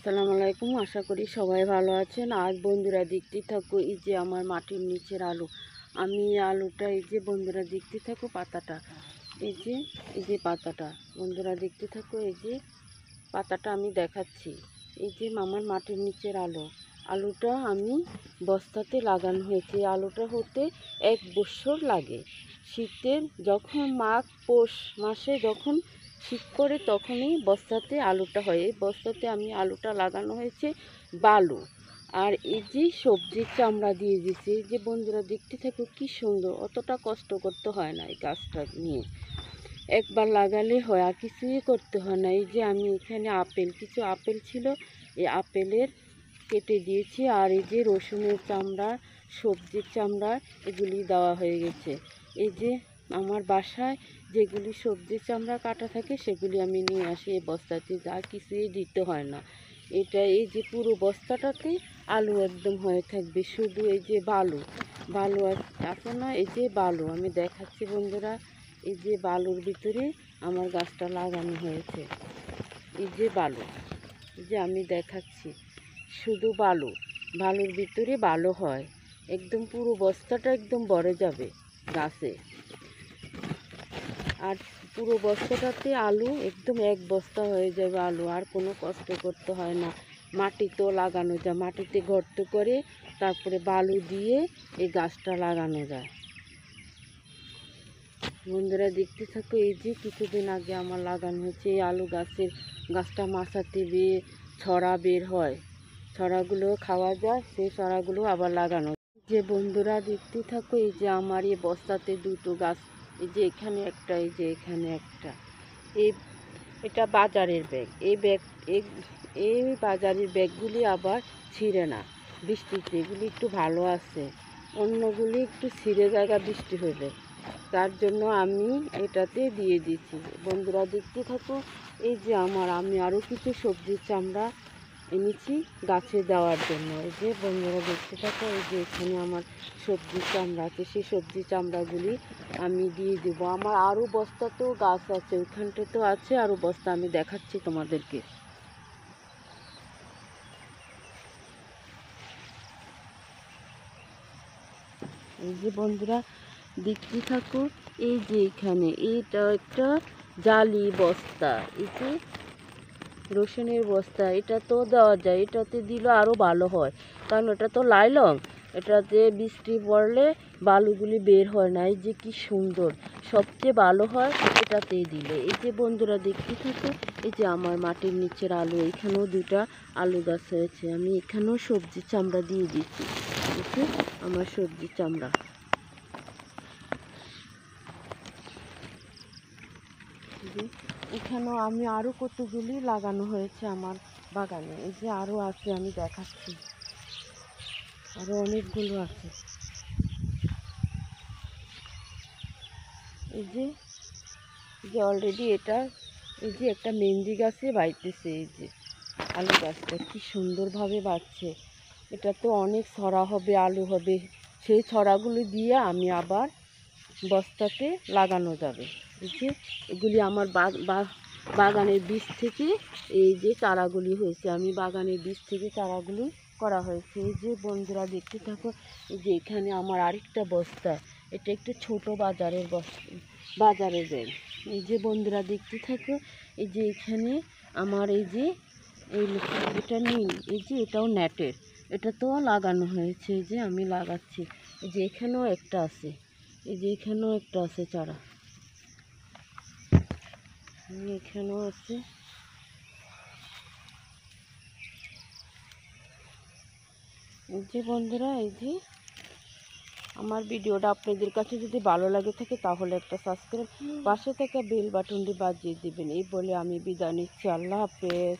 আসসালামু আলাইকুম। আশা করি সবাই ভালো আছেন। আজ বন্ধুরা দেখতে থাকো এই যে আমার মাটির নিচের আলু। আমি এই আলুটা এই যে বন্ধুরা দেখতে থাকো পাতাটা, এই যে পাতাটা বন্ধুরা দেখতে থাকো। এই যে পাতাটা আমি দেখাচ্ছি। এই যে আমার মাটির নিচের আলুটা আমি বস্তাতে লাগানো হয়েছে। আলুটা হতে 1 বছর লাগে। শীতের যখন মাঘ পৌষ মাসে যখন শীত করে তখনই বস্তাতে আলুটা হয়। এই বস্তাতে আমি আলুটা লাগানো হয়েছে বালু আর এই যে সবজির চামড়া দিয়ে দিয়েছি। এই যে বন্ধুরা দেখতে থাকো কি সুন্দর, অতটা কষ্ট করতে হয় না এই গাছটা নিয়ে। একবার লাগালে হয়, আর কিছুই করতে হয় না। এই যে আমি এখানে কিছু আপেল ছিল, এই আপেলের কেটে দিয়েছি। আর এই যে রসুনের চামড়া, সবজির চামড়া এগুলি দেওয়া হয়ে গেছে। এই যে আমার বাসায় যেগুলি সবজির চামড়া কাটা থাকে সেগুলি আমি নিয়ে আসি এই বস্তাতে, যা কিছুই দিতে হয় না। এই যে পুরো বস্তাটাতে আলু একদম হয়ে থাকবে। শুধু এই যে বালু আছে না, এই যে বালু আমি দেখাচ্ছি বন্ধুরা। এই যে বালুর ভিতরে আমার গাছটা লাগানো হয়েছে। এই যে বালু, এই যে আমি দেখাচ্ছি শুধু বালুর ভিতরে বালু হয়। একদম পুরো বস্তাটা একদম ভরে যাবে গাছে। আর পুরো বস্তাটাতে আলু একদম 1 বস্তা হয়ে যাবে আলু। আর কোনো কষ্ট করতে হয় না। মাটিতেও লাগানো যায়, মাটিতে গর্ত করে তারপরে বালু দিয়ে এই গাছটা লাগানো যায়। বন্ধুরা দেখতে থাকো। এই যে কিছুদিন আগে আমার লাগানো হয়েছে এই আলু গাছটা মাচাতে ছড়া বের হয়, ছড়াগুলো খাওয়া যায়, সেই ছড়াগুলো আবার লাগানো। যে বন্ধুরা দেখতে থাকো, এই যে আমার এই বস্তাতে 2টো গাছ, এই যে এখানে একটা, এই যে এখানে একটা। এটা বাজারের ব্যাগ। এই বাজারের ব্যাগগুলি আবার ছিঁড়ে না বৃষ্টিতে, এগুলি একটু ভালো আছে। অন্যগুলি একটু ছিঁড়ে জায়গা বৃষ্টি হলে, তার জন্য আমি এটাতে দিয়ে দিচ্ছি। বন্ধুরা দেখতে থাকো। এই যে আমি আরও কিছু সবজির চামড়া এনেছি গাছে দেওয়ার জন্য। এই যে বন্ধুরা দেখতে থাকো। এই যে এখানে আমার সবজির চামড়া আছে, সেই সবজির চামড়াগুলি আমি দিয়ে দেবো। আমার আরও বস্তাতেও গাছ আছে, ওইখানটাতেও আছে আরও বস্তা, আমি দেখাচ্ছি তোমাদেরকে। এই যে বন্ধুরা দেখতে থাকো। এই যে এখানে এইটা একটা জালি বস্তা, এই যে রসুনের বস্তা, এটা তো দেওয়া যায়, এটাতে দিলে আরও ভালো হয়, কারণ এটা তো লাইলং, এটাতে বৃষ্টি পড়লে বালুগুলি বের হয় না। এই যে কি সুন্দর, সবচেয়ে ভালো হয় এটাতেই দিলে। এই যে বন্ধুরা দেখতে থাকো। এই যে আমার মাটির নিচের আলু, এখানেও 2টা আলু গাছ হয়েছে। আমি এখানেও সবজির চামড়া দিয়ে দিচ্ছি। এই যে আমার সবজির চামড়া। এখানেও আমি আরও কতগুলি লাগানো হয়েছে আমার বাগানে। এই যে আরও আছে, আমি দেখাচ্ছি, আরও অনেকগুলো আছে। এই যে অলরেডি এটা, এই যে একটা মেহেন্দি গাছে বাইতেছে। এই যে আলু গাছটা কি সুন্দরভাবে বাড়ছে। এটা তো অনেক ছড়া হবে, আলু হবে। সেই ছড়াগুলো দিয়ে আমি আবার বস্তাতে লাগানো যাবে। এই যে এগুলি আমার বাগানের বীজ থেকে এই যে চারাগুলি হয়েছে, আমি বাগানের বীজ থেকে চারাগুলি করা হয়েছে। এই যে বন্ধুরা দেখতে থাকো। এই যে এখানে আমার আরেকটা বস্তা, এটা একটু ছোট বাজারের ব্যাগ। এই যে বন্ধুরা দেখতে থাকো। এই যে এখানে আমার এটা নীল, এই যে এটাও নেটের, এটা তো লাগানো হয়েছে। এই যে আমি লাগাচ্ছি। এই যে এখানেও একটা আছে, এই যে এখানেও একটা আছে চারা, এখানেও আছে। এই যে বন্ধুরা, এই যে আমার ভিডিওটা আপনাদের কাছে যদি ভালো লাগে থাকে তাহলে একটা সাবস্ক্রাইব, পাশে থেকে বেল বাটনটি বাজিয়ে দিবেন। এই বলে আমি বিদায় নিচ্ছি। আল্লাহ হাফেজ।